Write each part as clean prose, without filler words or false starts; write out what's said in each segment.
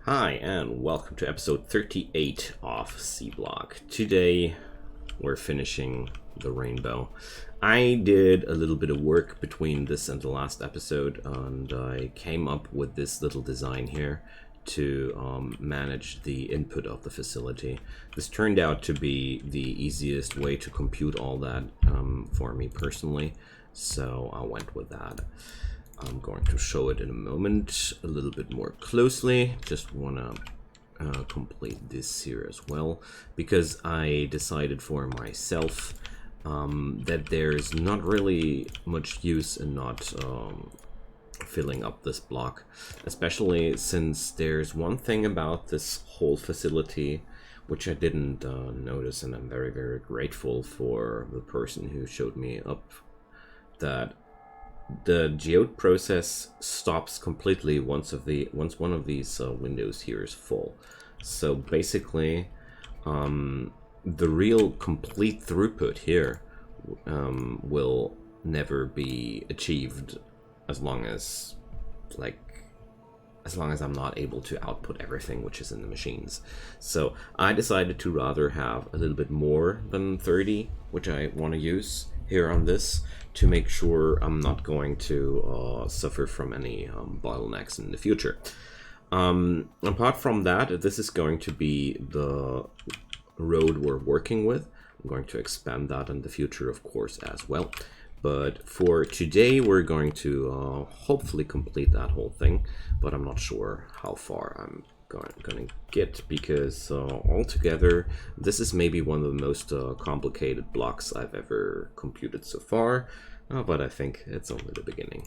Hi, and welcome to episode 38 of C-Block. Today, we're finishing the rainbow. I did a little bit of work between this and the last episode, and I came up with this little design here to manage the input of the facility. This turned out to be the easiest way to compute all that for me personally, so I went with that. I'm going to show it in a moment a little bit more closely. Just want to complete this here as well, because I decided for myself that there's not really much use in not filling up this block, especially since there's one thing about this whole facility which I didn't notice, and I'm very, very grateful for the person who showed me up that the geode process stops completely once one of these windows here is full. So basically, the real complete throughput here will never be achieved as long as I'm not able to output everything which is in the machines. So I decided to rather have a little bit more than 30, which I want to use here on this, to make sure I'm not going to suffer from any bottlenecks in the future. Apart from that, this is going to be the road we're working with. I'm going to expand that in the future, of course, as well. But for today, we're going to hopefully complete that whole thing, but I'm not sure how far I'm going to get, because altogether this is maybe one of the most complicated blocks I've ever computed so far, but I think it's only the beginning,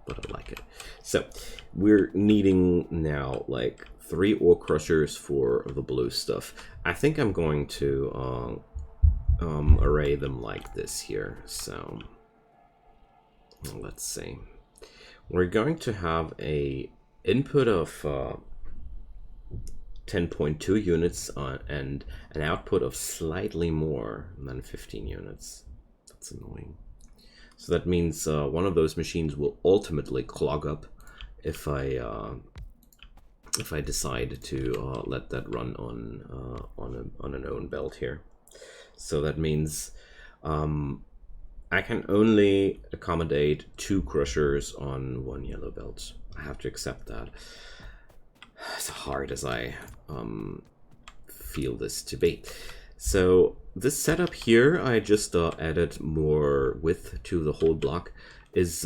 but I like it. So we're needing now like 3 ore crushers for the blue stuff. I think I'm going to array them like this here. So let's see, we're going to have a input of 10.2 units and an output of slightly more than 15 units. That's annoying. So that means one of those machines will ultimately clog up if I decide to let that run on an own belt here. So that means I can only accommodate 2 crushers on 1 yellow belt. I have to accept that, as hard as I feel this to be. So this setup here, I just added more width to the whole block, is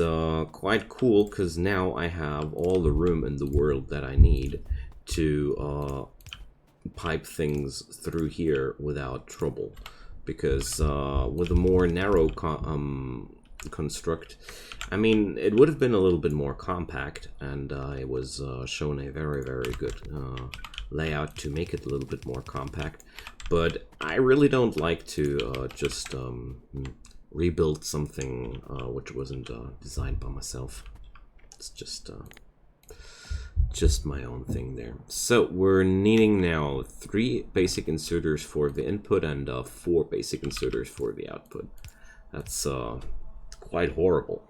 quite cool, because now I have all the room in the world that I need to pipe things through here without trouble. Because with a more narrow construct, I mean, it would have been a little bit more compact, and I was shown a very, very good layout to make it a little bit more compact. But I really don't like to just rebuild something which wasn't designed by myself. It's just my own thing there. So we're needing now 3 basic inserters for the input and 4 basic inserters for the output. That's quite horrible.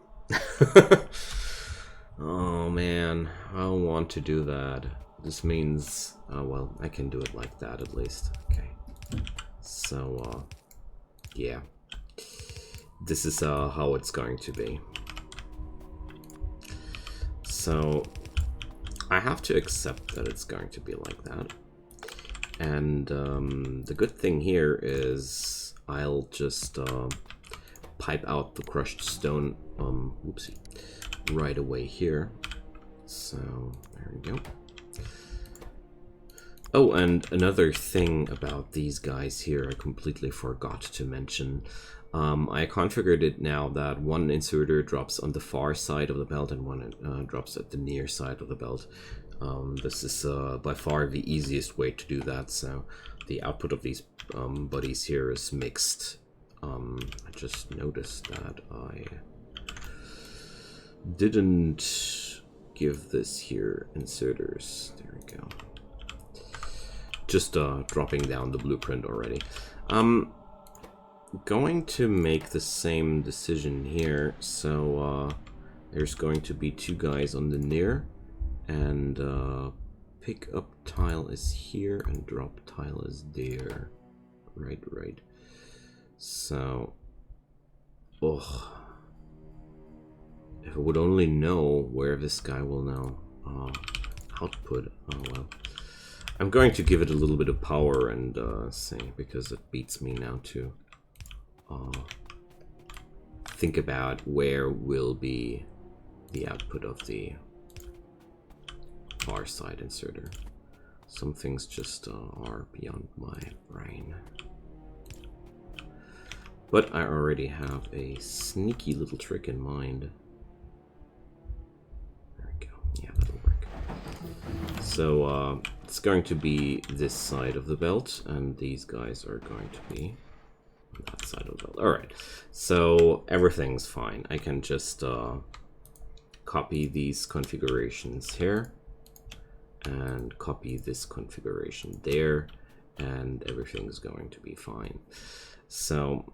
Oh man, I don't want to do that. This means, well, I can do it like that at least. Okay. So, yeah. This is how it's going to be. So I have to accept that it's going to be like that. And the good thing here is I'll just pipe out the crushed stone whoopsie, right away here. So there we go. Oh, and another thing about these guys here I completely forgot to mention. I configured it now that one inserter drops on the far side of the belt and one drops at the near side of the belt. This is by far the easiest way to do that, so the output of these buddies here is mixed. I just noticed that I didn't give this here inserters. There we go. Just dropping down the blueprint already. Going to make the same decision here. So there's going to be 2 guys on the near and pick up tile is here and drop tile is there. Right. So, oh, if I would only know where this guy will now output. Oh well. I'm going to give it a little bit of power and say, because it beats me now to think about where will be the output of the far side inserter. Some things just are beyond my brain. But I already have a sneaky little trick in mind. There we go. Yeah, that'll work. So it's going to be this side of the belt, and these guys are going to be on that side of the belt. Alright, so everything's fine. I can just copy these configurations here, and copy this configuration there, and everything's going to be fine. So,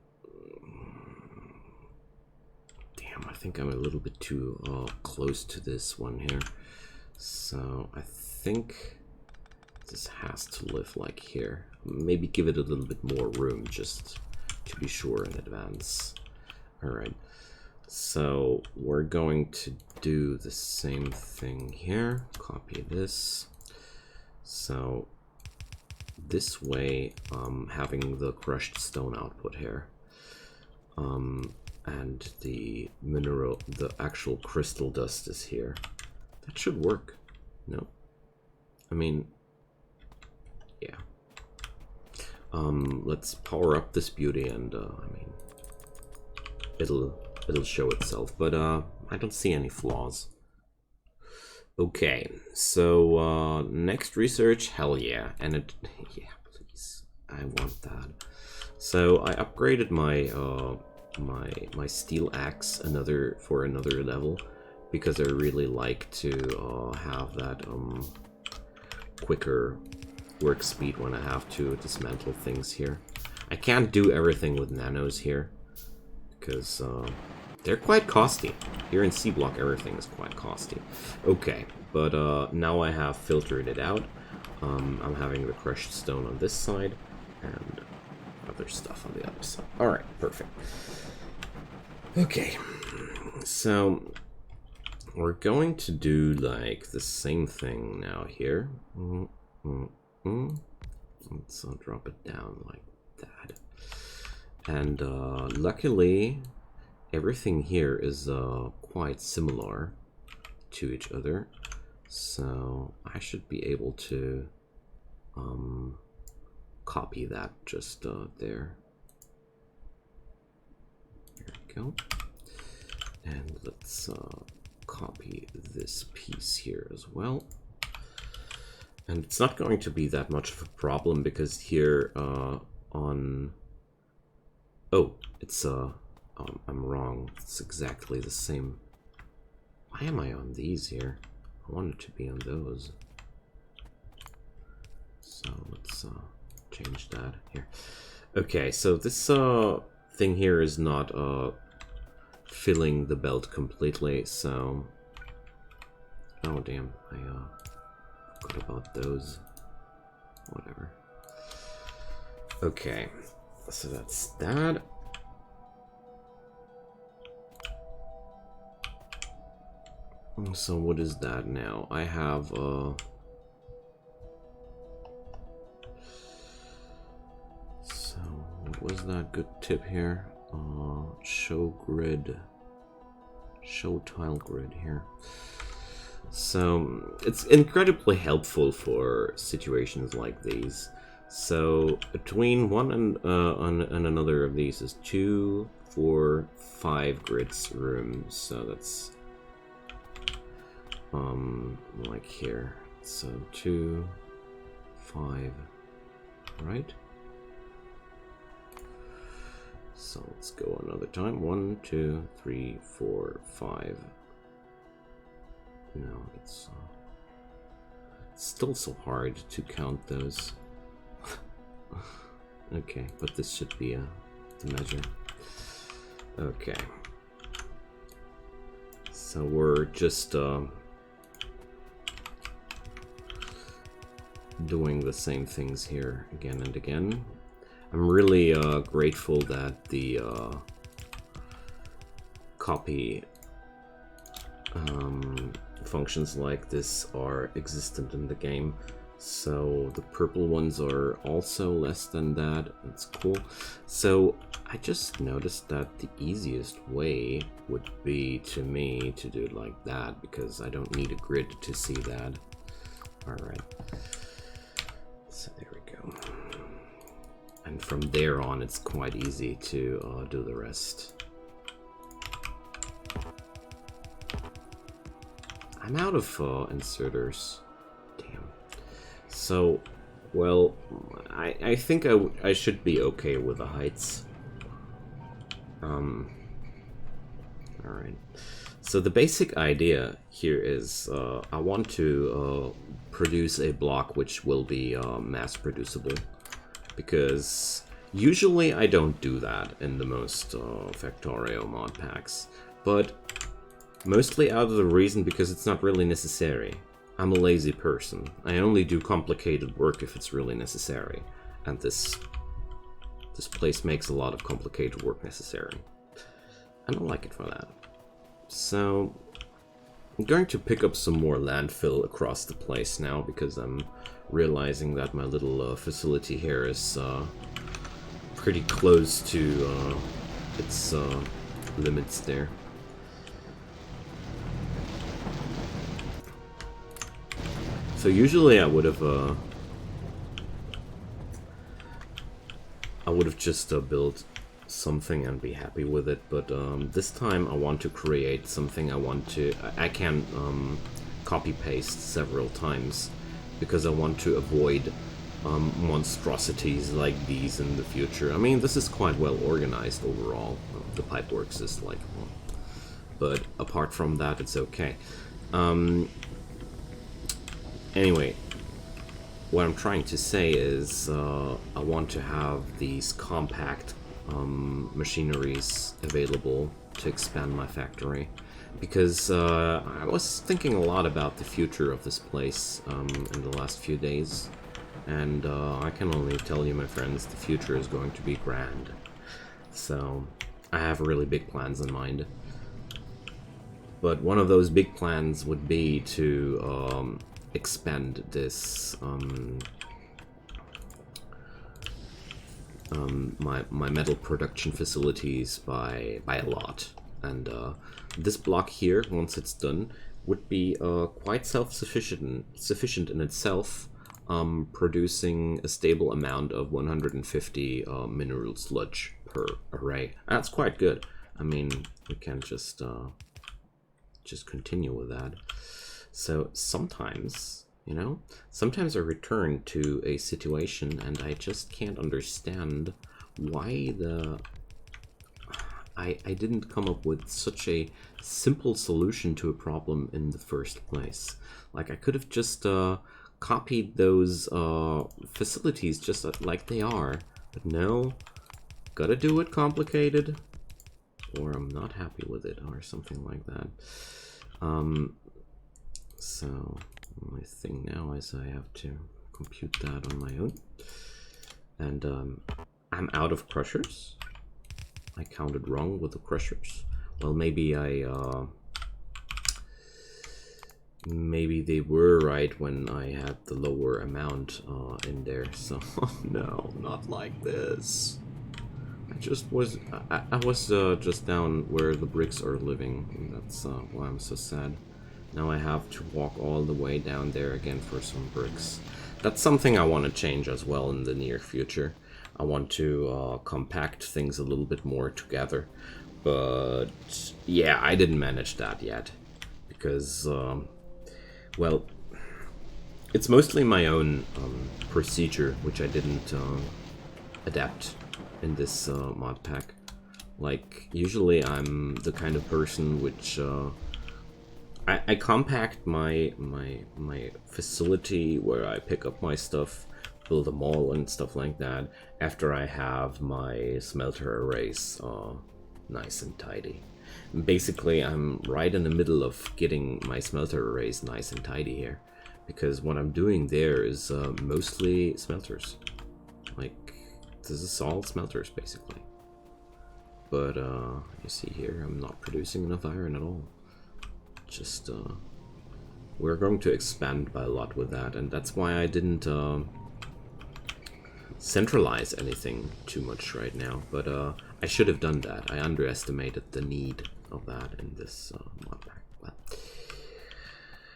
damn, I think I'm a little bit too close to this one here. So I think this has to live like here. Maybe give it a little bit more room just to be sure in advance. Alright, so we're going to do the same thing here. Copy this. So this way, having the crushed stone output here, and the mineral, the actual crystal dust is here. That should work. No, I mean, yeah. Let's power up this beauty, and I mean, it'll show itself. But I don't see any flaws. Okay, so next research, hell yeah, and it, yeah, please, I want that. So I upgraded my my steel axe for another level, because I really like to have that quicker work speed when I have to dismantle things here. I can't do everything with nanos here, because they're quite costly. Here in C block, everything is quite costly. Okay, but now I have filtered it out. I'm having the crushed stone on this side, and other stuff on the other side. Alright, perfect. Okay, so we're going to do like the same thing now here. Let's drop it down like that. And luckily, everything here is quite similar to each other, so I should be able to copy that just there. There we go. And let's copy this piece here as well. And it's not going to be that much of a problem, because here on... Oh, it's I'm wrong. It's exactly the same. Why am I on these here? I wanted to be on those. So let's change that here. Okay, so this thing here is not filling the belt completely, so... Oh damn, I forgot about those. Whatever. Okay, so that's that. So what is that now? I have so what was that good tip here? Show grid, show tile grid here. So it's incredibly helpful for situations like these. So between one and another of these is 2, 4, 5 grids room. So that's like here. So 2, 5, right? So let's go another time. 1, 2, 3, 4, 5. No, it's still so hard to count those. Okay, but this should be the measure. Okay. So we're just doing the same things here again and again. I'm really grateful that the copy functions like this are existent in the game. So the purple ones are also less than that. That's cool. So I just noticed that the easiest way would be to me to do it like that, because I don't need a grid to see that. Alright. So there we go. And from there on, it's quite easy to do the rest. I'm out of inserters. Damn. So, well, I think I should be okay with the heights. Alright. So the basic idea here is I want to produce a block which will be mass producible. Because usually I don't do that in the most Factorio mod packs. But mostly out of the reason because it's not really necessary. I'm a lazy person. I only do complicated work if it's really necessary. And this place makes a lot of complicated work necessary. I don't like it for that. So I'm going to pick up some more landfill across the place now, because I'm realizing that my little facility here is pretty close to its limits there. So usually I would have just built something and be happy with it, but this time I want to create something. I can copy paste several times, because I want to avoid monstrosities like these in the future. I mean, this is quite well organized overall. The Pipeworks is like, but apart from that, it's okay. Anyway, what I'm trying to say is I want to have these compact machineries available to expand my factory, because I was thinking a lot about the future of this place in the last few days, and I can only tell you, my friends, the future is going to be grand. So I have really big plans in mind. But one of those big plans would be to expand this my metal production facilities by a lot, and this block here, once it's done, would be quite sufficient in itself, producing a stable amount of 150 mineral sludge per array. That's quite good. I mean, we can just continue with that. So sometimes, you know, sometimes I return to a situation and I just can't understand why I didn't come up with such a simple solution to a problem in the first place. Like, I could have just copied those facilities just like they are, but no, gotta do it complicated, or I'm not happy with it, or something like that. So my thing now is I have to compute that on my own, and I'm out of crushers. I counted wrong with the crushers. Well, maybe maybe they were right when I had the lower amount in there. So no, not like this. I was just down where the bricks are living, and that's why I'm so sad. Now I have to walk all the way down there again for some bricks. That's something I want to change as well in the near future. I want to compact things a little bit more together. But yeah, I didn't manage that yet. Because, well, it's mostly my own procedure, which I didn't adapt in this mod pack. Like, usually I'm the kind of person which I compact my facility where I pick up my stuff, build a mall and stuff like that, after I have my smelter arrays nice and tidy. Basically, I'm right in the middle of getting my smelter arrays nice and tidy here, because what I'm doing there is mostly smelters. Like, this is all smelters basically. But you see here, I'm not producing enough iron at all. Just we're going to expand by a lot with that, and that's why I didn't centralize anything too much right now. But I should have done that. I underestimated the need of that in this mod pack. Well,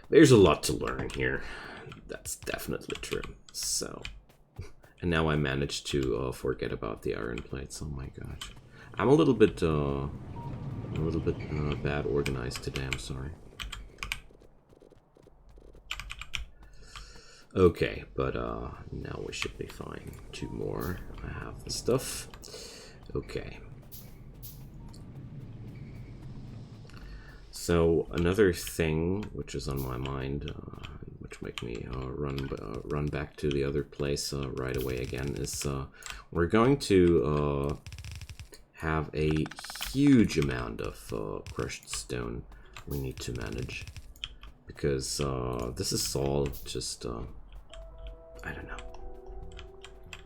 there's a lot to learn here. That's definitely true. So, and now I managed to forget about the iron plates. Oh my gosh, I'm a little bit bad organized today. I'm sorry. Okay, but now we should be fine. 2 more. I have the stuff. Okay. So another thing which is on my mind, which make me run back to the other place right away again, is we're going to have a huge amount of crushed stone we need to manage, because this is all just I don't know.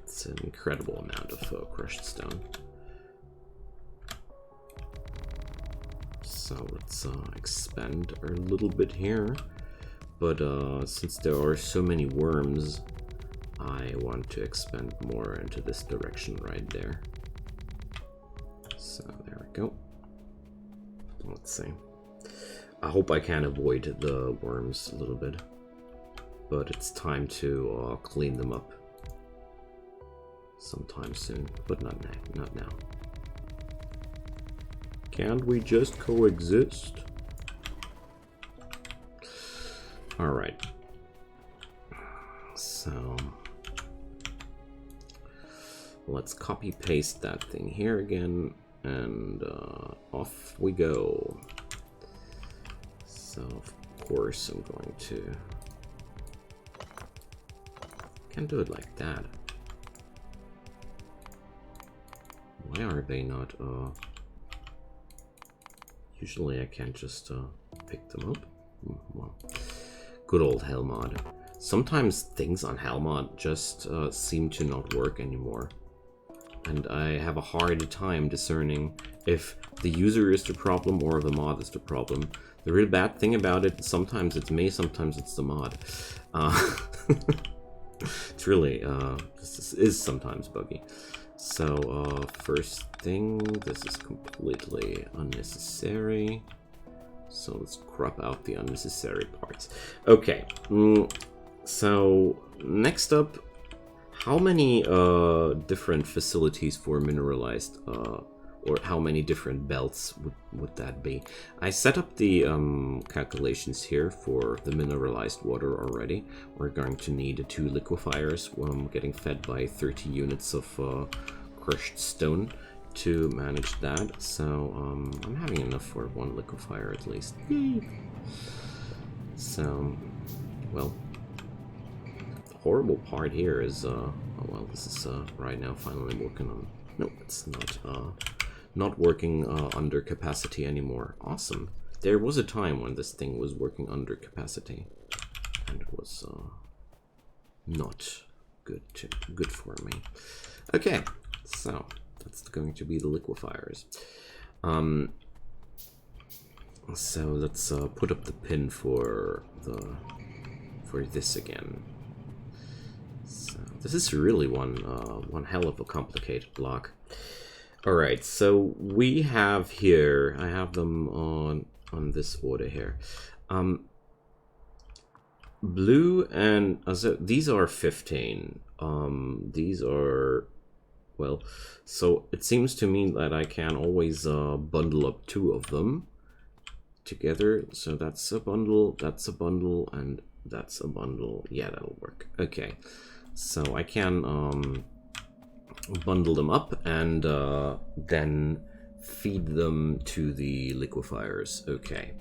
It's an incredible amount of crushed stone. So let's expand a little bit here. But since there are so many worms, I want to expand more into this direction right there. So there we go. Let's see. I hope I can avoid the worms a little bit. But it's time to clean them up sometime soon, but not now. Can't we just coexist? All right. So let's copy paste that thing here again, and off we go. So of course I'm going to. Can't do it like that. Why are they not usually I can't just pick them up? Well, good old Hellmod. Sometimes things on Hellmod just seem to not work anymore, and I have a hard time discerning if the user is the problem or the mod is the problem. The real bad thing about it, sometimes it's me, sometimes it's the mod. It's really, this is sometimes buggy. So, first thing, this is completely unnecessary. So let's crop out the unnecessary parts. Okay, so next up, how many different facilities for mineralized, or how many different belts would that be? I set up the calculations here for the mineralized water already. We're going to need 2 liquefiers getting fed by 30 units of crushed stone to manage that. So I'm having enough for 1 liquefier at least. Yay. So, well, the horrible part here is, oh well, this is right now finally working on. No, it's not working under capacity anymore. Awesome. There was a time when this thing was working under capacity, and it was not good for me. Okay, so that's going to be the liquefiers. So let's put up the pin for this again. So this is really one hell of a complicated block. Alright, so we have here, I have them on this order here. Blue and these are 15. These are, well, so it seems to me that I can always bundle up 2 of them together. So that's a bundle, and that's a bundle. Yeah, that'll work. Okay, so I can bundle them up and then feed them to the liquefiers. Okay,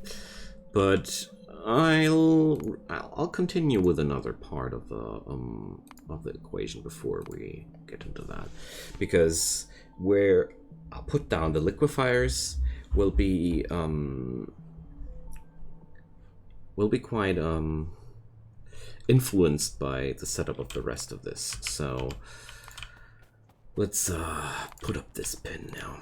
but I'll continue with another part of the equation before we get into that, because where I'll put down the liquefiers will be quite influenced by the setup of the rest of this. So let's put up this pin now.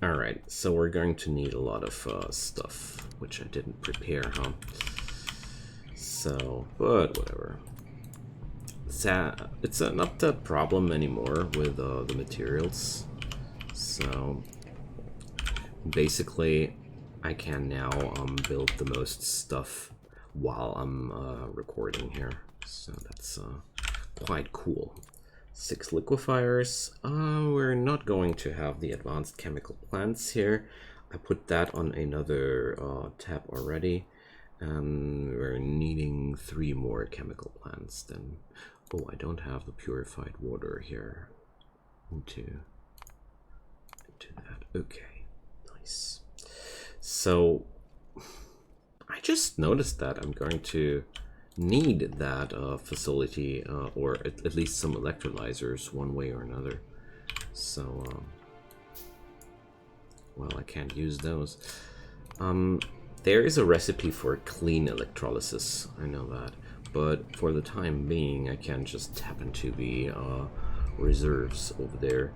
Alright, so we're going to need a lot of stuff, which I didn't prepare, huh? So, but whatever. It's not that problem anymore with the materials. So basically I can now build the most stuff while I'm recording here. So that's quite cool. 6 liquefiers. We're not going to have the advanced chemical plants here. I put that on another tab already. We're needing 3 more chemical plants then. Oh, I don't have the purified water here. Into that. Okay, nice. So I just noticed that I'm going to need that facility, or at least some electrolyzers, one way or another. So, well, I can't use those. There is a recipe for clean electrolysis, I know that, but for the time being, I can just tap into the reserves over there.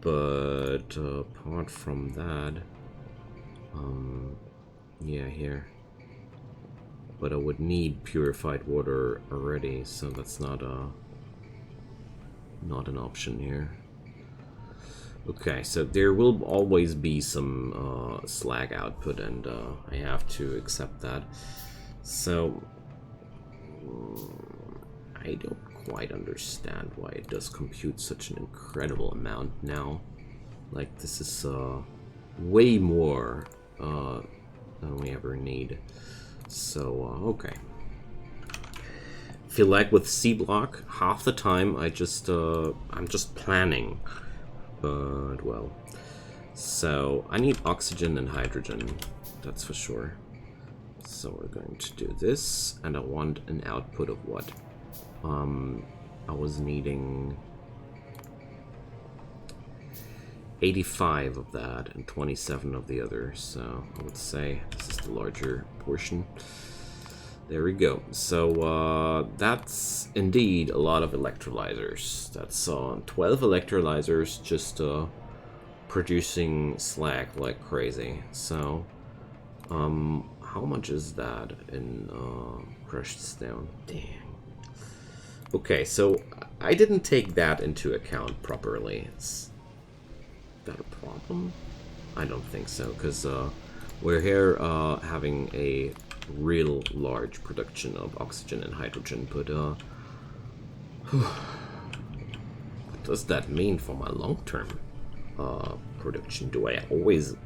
But apart from that, yeah, here. But I would need purified water already, so that's not an option here. Okay, so there will always be some slag output, and I have to accept that. So I don't quite understand why it does compute such an incredible amount now. Like, this is way more than we ever need. So, okay. Feel like with C-Block, half the time I'm just planning. But, well. So, I need oxygen and hydrogen, that's for sure. So we're going to do this, and I want an output of what? I was needing 85 of that and 27 of the other, so I would say this is the larger portion. There we go. So that's indeed a lot of electrolyzers. That's 12 electrolyzers just producing slag like crazy. So how much is that in crushed stone? Dang. Okay, so I didn't take that into account properly. Is that a problem? I don't think so, because we're here having a real large production of oxygen and hydrogen, but what does that mean for my long-term production? Do I always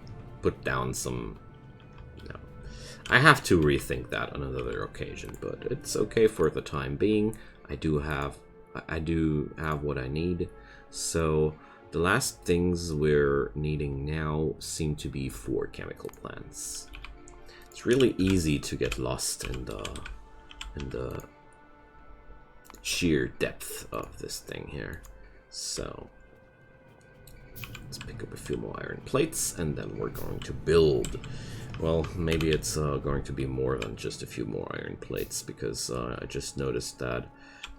put down some... No. I have to rethink that on another occasion, but it's okay for the time being. I do have what I need. So the last things we're needing now seem to be 4 chemical plants. It's really easy to get lost in the sheer depth of this thing here. So let's pick up a few more iron plates, and then we're going to build. Well, maybe it's going to be more than just a few more iron plates, because I just noticed that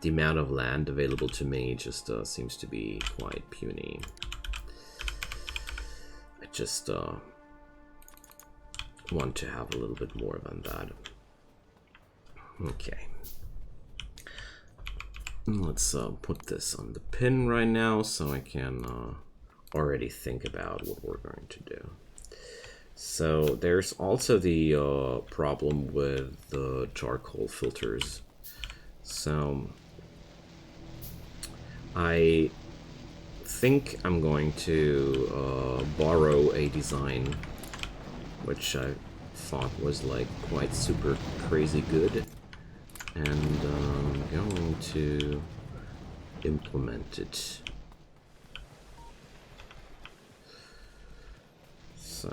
the amount of land available to me just seems to be quite puny. I just want to have a little bit more than that. Okay. Let's put this on the pin right now so I can already think about what we're going to do. So there's also the problem with the charcoal filters. So I think I'm going to borrow a design which I thought was like quite super crazy good, and I'm going to implement it. So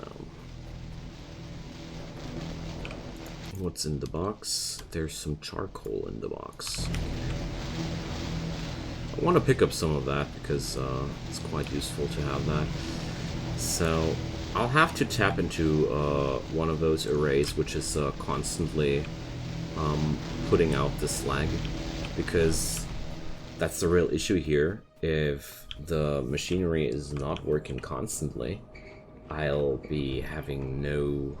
what's in the box? There's some charcoal in the box. I want to pick up some of that because it's quite useful to have that. So I'll have to tap into one of those arrays which is constantly putting out the slag, because that's the real issue here. If the machinery is not working constantly, I'll be having no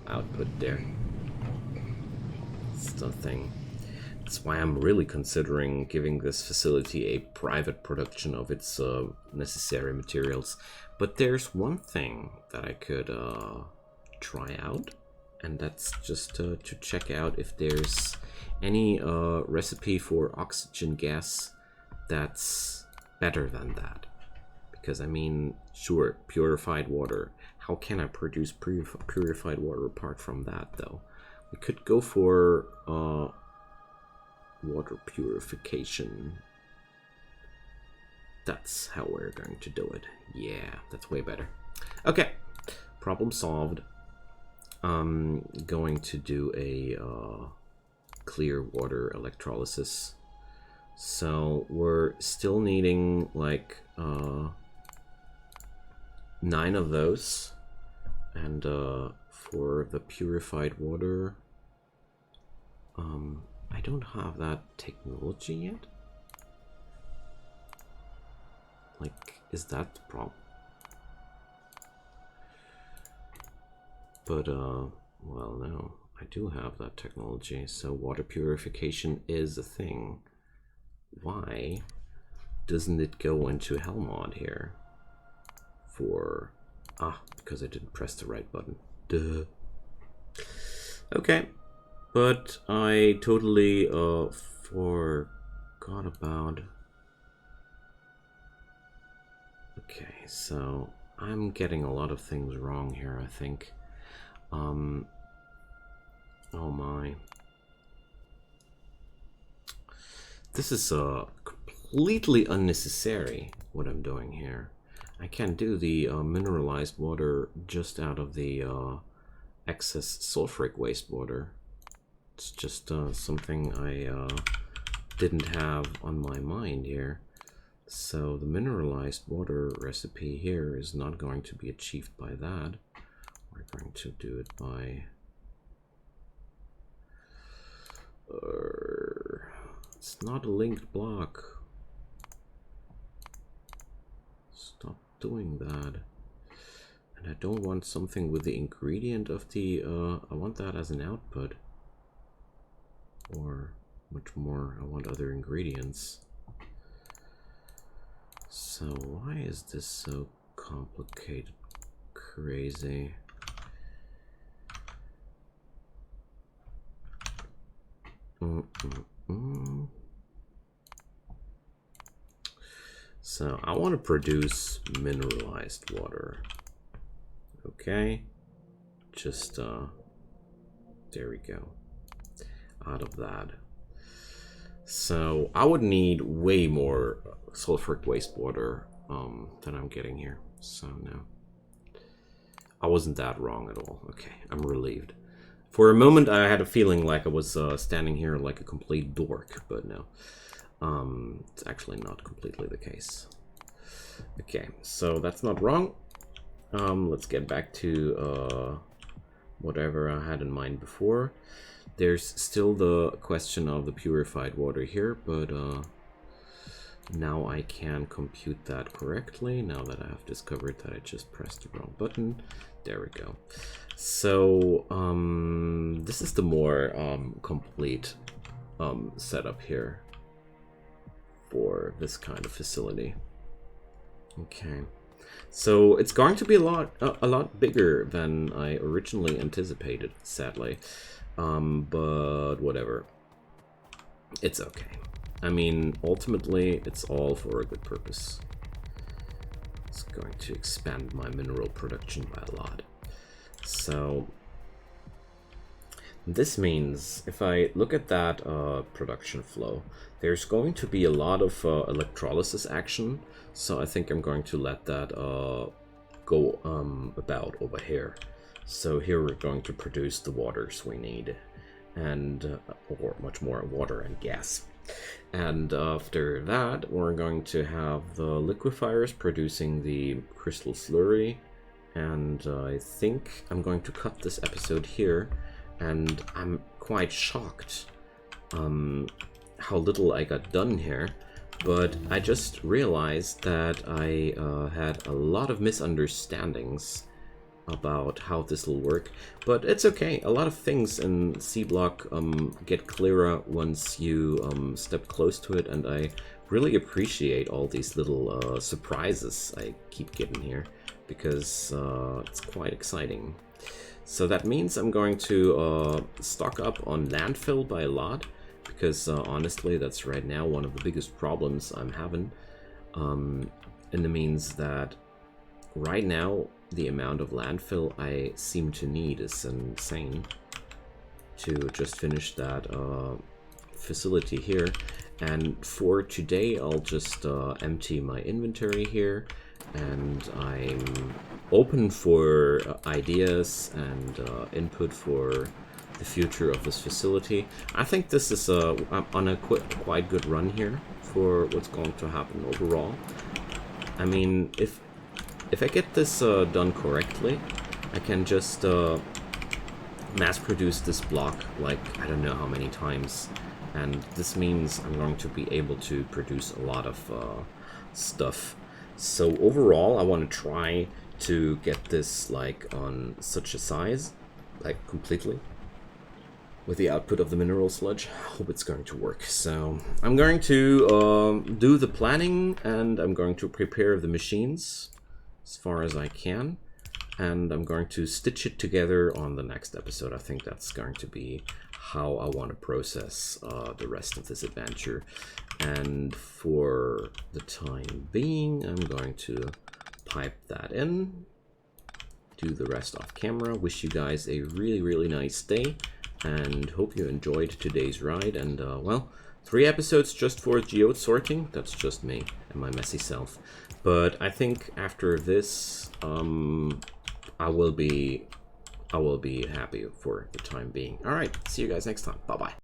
output there. It's the thing. That's why I'm really considering giving this facility a private production of its necessary materials. But there's one thing that I could try out, and that's just to check out if there's any recipe for oxygen gas that's better than that. Because, I mean, sure, purified water. How can I produce purified water apart from that, though? We could go for water purification. That's how we're going to do it. Yeah, that's way better. Okay, problem solved. I'm going to do a clear water electrolysis. So we're still needing like 9 of those, and for the purified water, I don't have that technology yet. Like, is that the problem? But well, no, I do have that technology, so water purification is a thing. Why doesn't it go into Hellmod here? For because I didn't press the right button. Duh. Okay, but I totally forgot about. Okay, so I'm getting a lot of things wrong here, I think. Oh my. This is completely unnecessary, what I'm doing here. I can do the mineralized water just out of the excess sulfuric wastewater. It's just something I didn't have on my mind here. So the mineralized water recipe here is not going to be achieved by that. We're going to do it by... it's not a linked block. Stop doing that. And I don't want something with the ingredient of the... I want that as an output. Or much more, I want other ingredients. So why is this so complicated? Crazy. So I want to produce mineralized water. Okay, just there we go. Out of that. So I would need way more sulfuric wastewater than I'm getting here. So no, I wasn't that wrong at all. Okay, I'm relieved. For a moment I had a feeling like I was standing here like a complete dork, but no. It's actually not completely the case. Okay, so that's not wrong. Let's get back to whatever I had in mind before. There's still the question of the purified water here, but now I can compute that correctly, now that I have discovered that I just pressed the wrong button. There we go. So this is the more complete setup here for this kind of facility. Okay, so it's going to be a lot bigger than I originally anticipated, sadly. But whatever, it's okay. I mean, ultimately it's all for a good purpose. It's going to expand my mineral production by a lot. So this means if I look at that production flow, there's going to be a lot of electrolysis action. So I think I'm going to let that go about over here. So here we're going to produce the waters we need, and or much more water and gas. And after that, we're going to have the liquefiers producing the crystal slurry. And I think I'm going to cut this episode here and I'm quite shocked how little I got done here. But I just realized that I had a lot of misunderstandings about how this will work, but it's okay. A lot of things in C-Block get clearer once you step close to it, and I really appreciate all these little surprises I keep getting here, because it's quite exciting. So that means I'm going to stock up on landfill by a lot, because honestly that's right now one of the biggest problems I'm having, and it means that right now the amount of landfill I seem to need is insane to just finish that facility here. And for today I'll just empty my inventory here, and I'm open for ideas and input for the future of this facility. I think this is I'm on a quite good run here for what's going to happen overall. I mean, if I get this done correctly, I can just mass produce this block like I don't know how many times, and this means I'm going to be able to produce a lot of stuff. So overall I want to try to get this like on such a size, like completely, with the output of the mineral sludge. I hope it's going to work. So I'm going to do the planning, and I'm going to prepare the machines as far as I can, and I'm going to stitch it together on the next episode. I think that's going to be how I want to process the rest of this adventure. And for the time being, I'm going to pipe that in, do the rest off camera. Wish you guys a really nice day, and hope you enjoyed today's ride. And well, 3 episodes just for geode sorting. That's just me and my messy self. But I think after this, I will be happy for the time being. All right, see you guys next time. Bye bye.